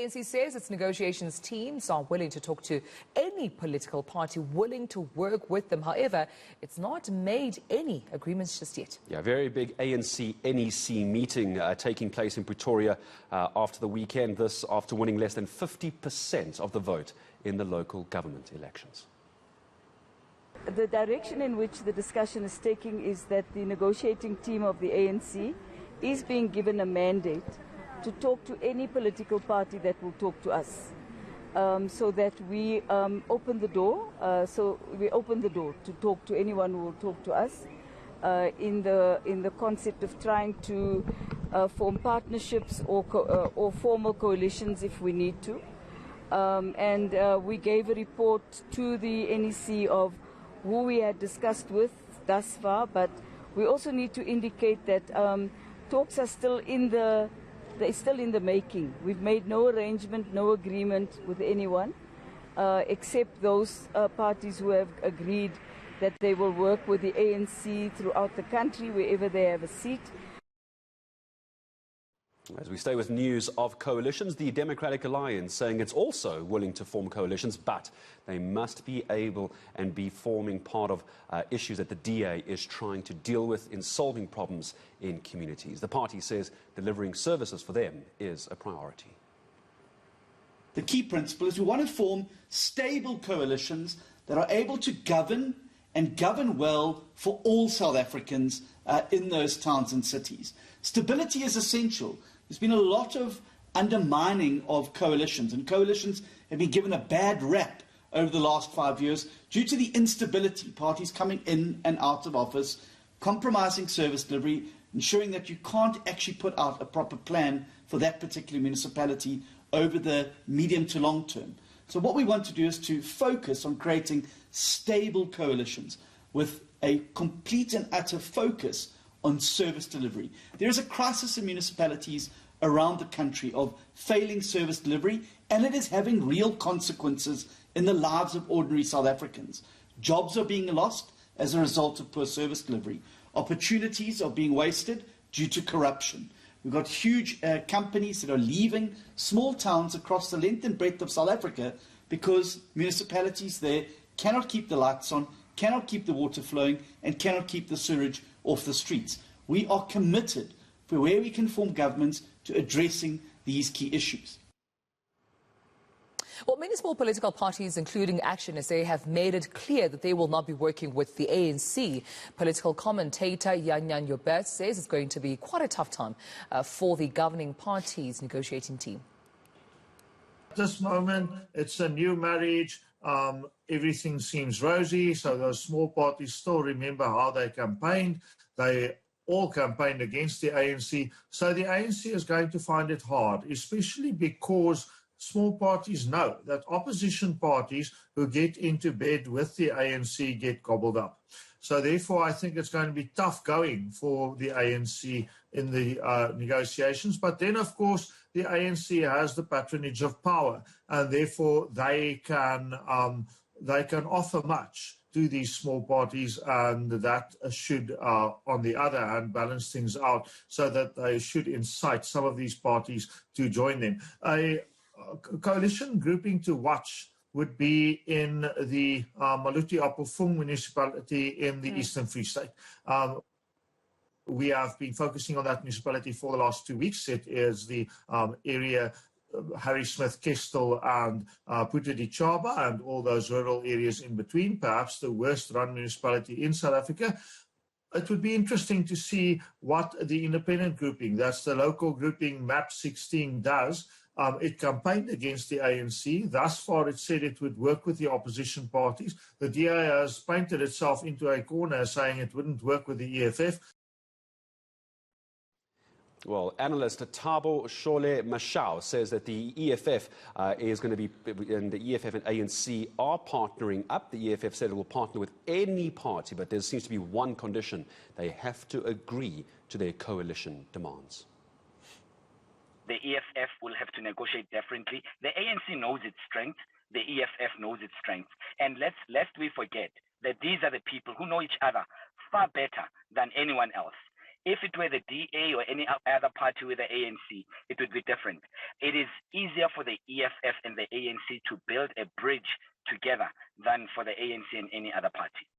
ANC says its negotiations teams are willing to talk to any political party willing to work with them. However, it's not made any agreements just yet. Yeah, very big ANC NEC meeting taking place in Pretoria after the weekend. This after winning less than 50% of the vote in the local government elections. The direction in which the discussion is taking is that the negotiating team of the ANC is being given a mandate to talk to any political party that will talk to us, so that we open the door. We open the door to talk to anyone who will talk to us, in the concept of trying to form partnerships or formal coalitions if we need to. We gave a report to the NEC of who we had discussed with thus far, but we also need to indicate that talks are still in the making. We've made no arrangement, no agreement with anyone, except those parties who have agreed that they will work with the ANC throughout the country wherever they have a seat. As we stay with news of coalitions, the Democratic Alliance saying it's also willing to form coalitions, but they must be able and be forming part of issues that the DA is trying to deal with in solving problems in communities. The party says delivering services for them is a priority. The key principle is we want to form stable coalitions that are able to govern and govern well for all South Africans in those towns and cities. Stability is essential. There's been a lot of undermining of coalitions, and coalitions have been given a bad rap over the last 5 years due to the instability, parties coming in and out of office, compromising service delivery, ensuring that you can't actually put out a proper plan for that particular municipality over the medium to long term. So what we want to do is to focus on creating stable coalitions with a complete and utter focus on service delivery. There is a crisis in municipalities around the country of failing service delivery, and it is having real consequences in the lives of ordinary South Africans. Jobs are being lost as a result of poor service delivery. Opportunities are being wasted due to corruption. We've got huge companies that are leaving small towns across the length and breadth of South Africa because municipalities there cannot keep the lights on, cannot keep the water flowing, and cannot keep the sewage off the streets. We are committed, for where we can form governments, to addressing these key issues. Well, many small political parties, including Action SA, have made it clear that they will not be working with the ANC. Political commentator Yanyan Yobert says it's going to be quite a tough time for the governing party's negotiating team. At this moment, it's a new marriage. Everything seems rosy, so those small parties still remember how they campaigned. They all campaigned against the ANC. So the ANC is going to find it hard, especially because small parties know that opposition parties who get into bed with the ANC get gobbled up. So therefore, I think it's going to be tough going for the ANC in the negotiations. But then, of course, the ANC has the patronage of power, and therefore they can offer much to these small parties, and that should, on the other hand, balance things out so that they should incite some of these parties to join them. A coalition grouping to watch would be in the Maluti Apofung municipality in the Eastern Free State. We have been focusing on that municipality for the last 2 weeks. It is the area Harry Smith, Kestel and Puta di Chaba and all those rural areas in between, perhaps the worst run municipality in South Africa. It would be interesting to see what the independent grouping, that's the local grouping MAP 16, does. It campaigned against the ANC. Thus far, it said it would work with the opposition parties. The DA has painted itself into a corner, saying it wouldn't work with the EFF. Well, analyst Thabo Shole Mashau says that the EFF is going to be, and the EFF and ANC are partnering up. The EFF said it will partner with any party, but there seems to be one condition. They have to agree to their coalition demands. The EFF will have to negotiate differently. The ANC knows its strength. The EFF knows its strength. And lest we forget that these are the people who know each other far better than anyone else. If it were the DA or any other party with the ANC, it would be different. It is easier for the EFF and the ANC to build a bridge together than for the ANC and any other party.